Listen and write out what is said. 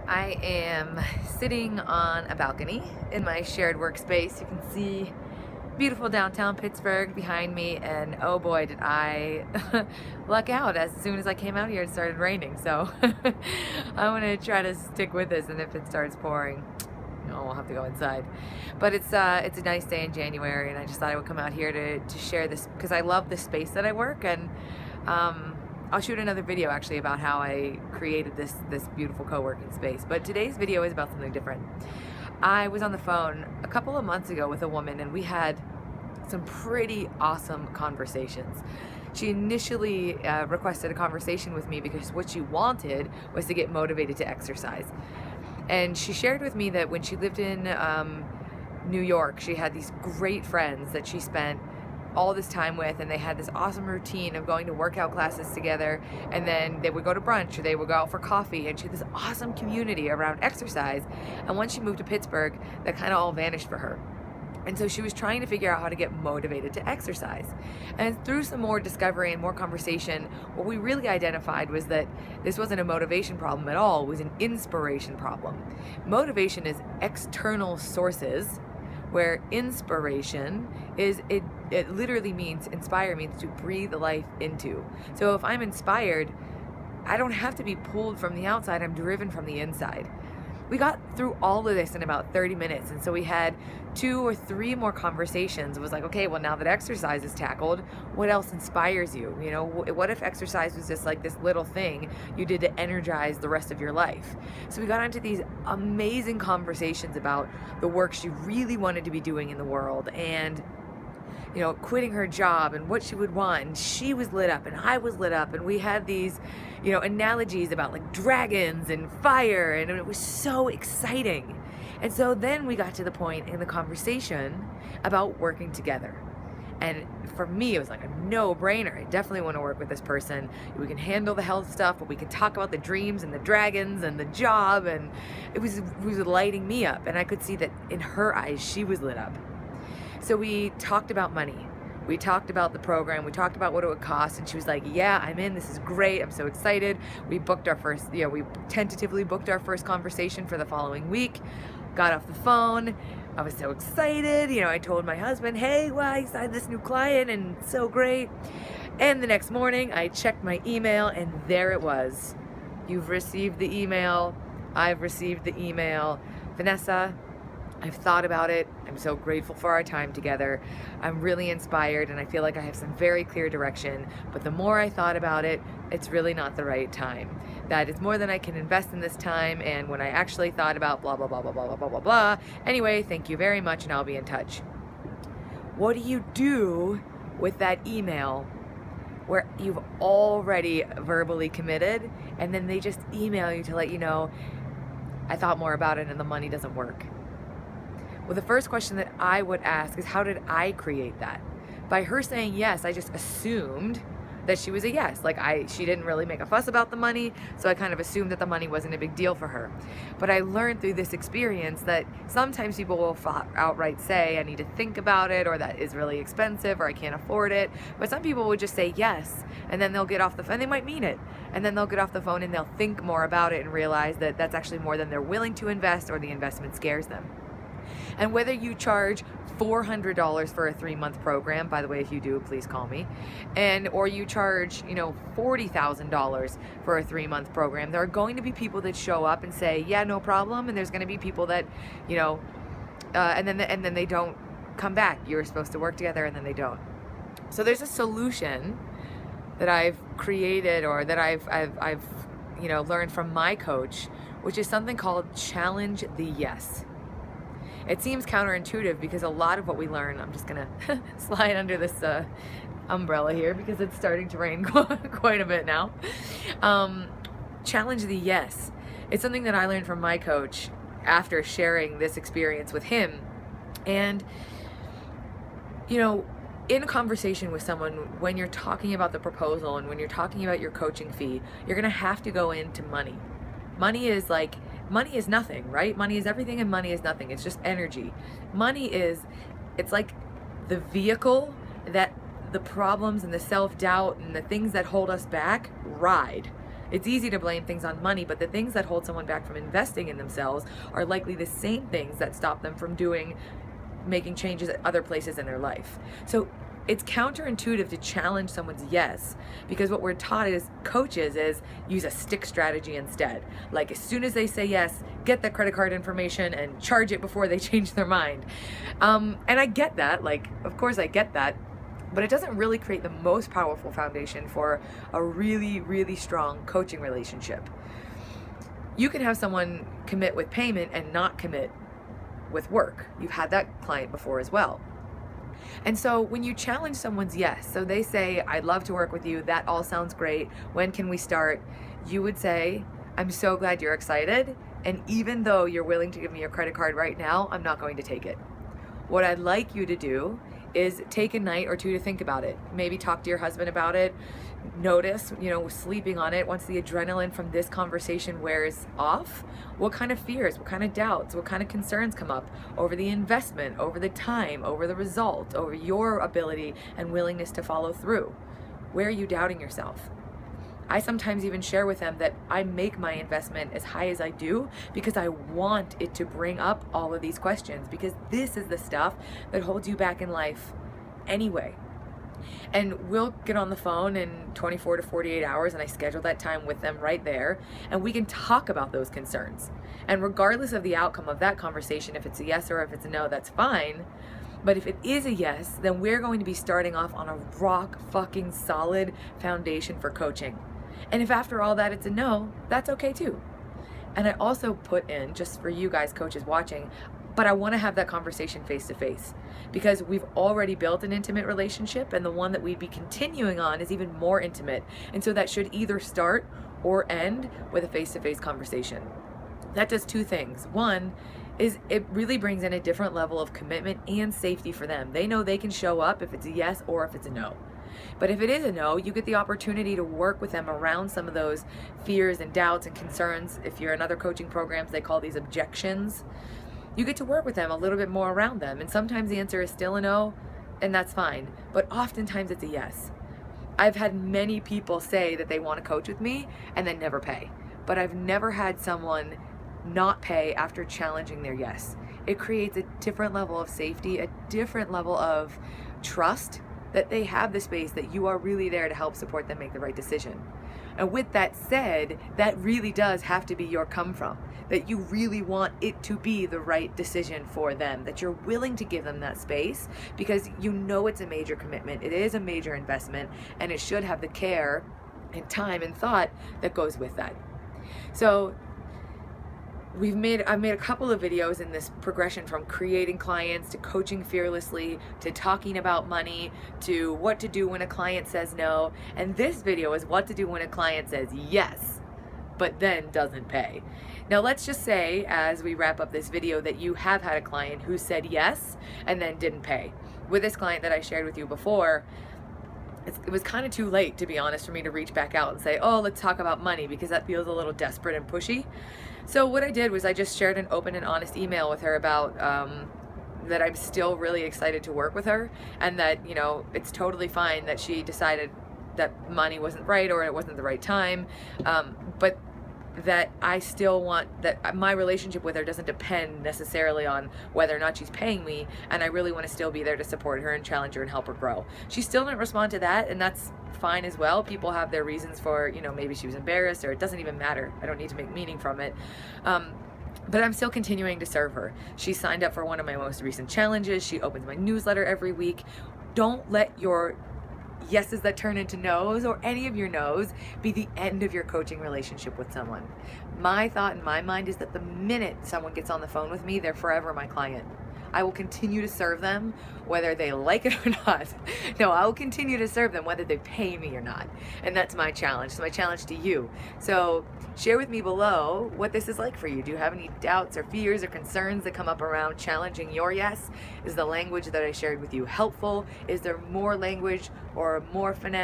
I am sitting on a balcony in my shared workspace. You can see beautiful downtown Pittsburgh behind me, and oh boy, did I luck out. As soon as I came out here, it started raining. So I'm gonna try to stick with this, and if it starts pouring, we'll have to go inside. But it's a nice day in January, and I just thought I would come out here to share this because I love the space that I work, and I'll shoot another video actually about how I created this beautiful co-working space. But today's video is about something different. I was on the phone a couple of months ago with a woman, and we had some pretty awesome conversations. She initially requested a conversation with me because what she wanted was to get motivated to exercise. And she shared with me that when she lived in New York, she had these great friends that she spent all this time with, and they had this awesome routine of going to workout classes together, and then they would go to brunch or they would go out for coffee, and she had this awesome community around exercise. And once she moved to Pittsburgh, that kind of all vanished for her. And so she was trying to figure out how to get motivated to exercise. And through some more discovery and more conversation, what we really identified was that this wasn't a motivation problem at all, it was an inspiration problem. Motivation is external sources, where inspiration is, it literally means, inspire means to breathe life into. So if I'm inspired, I don't have to be pulled from the outside, I'm driven from the inside. We got through all of this in about 30 minutes, and so we had 2 or 3 more conversations. It was like, okay, well, now that exercise is tackled, what else inspires you? You know, what if exercise was just like this little thing you did to energize the rest of your life? So we got into these amazing conversations about the work she really wanted to be doing in the world, and quitting her job and what she would want. And she was lit up and I was lit up, and we had these, analogies about like dragons and fire, and it was so exciting. And so then we got to the point in the conversation about working together. And for me, it was like a no-brainer. I definitely want to work with this person. We can handle the health stuff, but we can talk about the dreams and the dragons and the job. And it was lighting me up. And I could see that in her eyes, she was lit up. So we talked about money. We talked about the program. We talked about what it would cost. And she was like, yeah, I'm in. This is great. I'm so excited. We booked our first, we tentatively booked our first conversation for the following week. Got off the phone. I was so excited. I told my husband, hey, well, I signed this new client and it's so great. And the next morning I checked my email, and there it was. You've received the email. I've received the email. Vanessa, I've thought about it. I'm so grateful for our time together. I'm really inspired, and I feel like I have some very clear direction. But the more I thought about it, it's really not the right time. That is more than I can invest in this time. And when I actually thought about blah, blah, blah, blah, blah, blah, blah, blah. Anyway, thank you very much, and I'll be in touch. What do you do with that email where you've already verbally committed, and then they just email you to let you know, I thought more about it and the money doesn't work? Well, the first question that I would ask is, how did I create that? By her saying yes, I just assumed that she was a yes. She didn't really make a fuss about the money, so I kind of assumed that the money wasn't a big deal for her. But I learned through this experience that sometimes people will outright say, I need to think about it, or that is really expensive, or I can't afford it. But some people would just say yes, and then they'll get off the phone, and they might mean it, and then they'll get off the phone and they'll think more about it and realize that that's actually more than they're willing to invest, or the investment scares them. And whether you charge $400 for a 3-month program, by the way, if you do, please call me, or you charge, $40,000 for a 3-month program, there are going to be people that show up and say, yeah, no problem. And there's going to be people that, and then they don't come back. You're supposed to work together, and then they don't. So there's a solution that I've created, or that I've learned from my coach, which is something called challenge the yes. It seems counterintuitive because a lot of what we learn, I'm just going to slide under this umbrella here because it's starting to rain quite a bit now. Challenge the yes. It's something that I learned from my coach after sharing this experience with him. And, in a conversation with someone, when you're talking about the proposal and when you're talking about your coaching fee, you're going to have to go into money. Money is nothing, right? Money is everything, and money is nothing. It's just energy. It's like the vehicle that the problems and the self-doubt and the things that hold us back ride. It's easy to blame things on money, but the things that hold someone back from investing in themselves are likely the same things that stop them from making changes at other places in their life. So it's counterintuitive to challenge someone's yes, because what we're taught as coaches is use a stick strategy instead. Like, as soon as they say yes, get the credit card information and charge it before they change their mind. And I get that, like, of course I get that, but it doesn't really create the most powerful foundation for a really, really strong coaching relationship. You can have someone commit with payment and not commit with work. You've had that client before as well. And so when you challenge someone's yes, so they say, I'd love to work with you, that all sounds great, when can we start? You would say, I'm so glad you're excited, and even though you're willing to give me your credit card right now, I'm not going to take it. What I'd like you to do is take a night or two to think about it. Maybe talk to your husband about it. Notice, sleeping on it, once the adrenaline from this conversation wears off, what kind of fears, what kind of doubts, what kind of concerns come up over the investment, over the time, over the result, over your ability and willingness to follow through. Where are you doubting yourself? I sometimes even share with them that I make my investment as high as I do because I want it to bring up all of these questions, because this is the stuff that holds you back in life anyway. And we'll get on the phone in 24 to 48 hours, and I schedule that time with them right there, and we can talk about those concerns. And regardless of the outcome of that conversation, if it's a yes or if it's a no, that's fine. But if it is a yes, then we're going to be starting off on a rock fucking solid foundation for coaching. And if after all that it's a no, that's okay too. And I also put in, just for you guys coaches watching, but I want to have that conversation face to face, because we've already built an intimate relationship, and the one that we'd be continuing on is even more intimate. And so that should either start or end with a face to face conversation. That does two things. One is it really brings in a different level of commitment and safety for them. They know they can show up if it's a yes or if it's a no. But if it is a no, you get the opportunity to work with them around some of those fears and doubts and concerns. If you're in other coaching programs, they call these objections. You get to work with them a little bit more around them. And sometimes the answer is still a no, and that's fine. But oftentimes it's a yes. I've had many people say that they want to coach with me and then never pay. But I've never had someone not pay after challenging their yes. It creates a different level of safety, a different level of trust that they have the space, that you are really there to help support them make the right decision. And with that said, that really does have to be your come from, that you really want it to be the right decision for them, that you're willing to give them that space because you know it's a major commitment, it is a major investment, and it should have the care and time and thought that goes with that. So I've made a couple of videos in this progression from creating clients to coaching fearlessly to talking about money to what to do when a client says no. And this video is what to do when a client says yes, but then doesn't pay. Now let's just say, as we wrap up this video, that you have had a client who said yes and then didn't pay. With this client that I shared with you before, it was kind of too late, to be honest, for me to reach back out and say, oh, let's talk about money, because that feels a little desperate and pushy. So what I did was I just shared an open and honest email with her about that I'm still really excited to work with her, and that, it's totally fine that she decided that money wasn't right or it wasn't the right time, but that I still want, that my relationship with her doesn't depend necessarily on whether or not she's paying me, and I really want to still be there to support her and challenge her and help her grow. She still didn't respond to that, and that's fine as well. People have their reasons for, maybe she was embarrassed, or it doesn't even matter. I don't need to make meaning from it. But I'm still continuing to serve her. She signed up for one of my most recent challenges. She opens my newsletter every week. Don't let your yeses that turn into no's, or any of your no's, be the end of your coaching relationship with someone. My thought in my mind is that the minute someone gets on the phone with me, they're forever my client. I will continue to serve them whether they like it or not. No, I will continue to serve them whether they pay me or not. And that's my challenge. It's my challenge to you. So share with me below what this is like for you. Do you have any doubts or fears or concerns that come up around challenging your yes? Is the language that I shared with you helpful? Is there more language or more finesse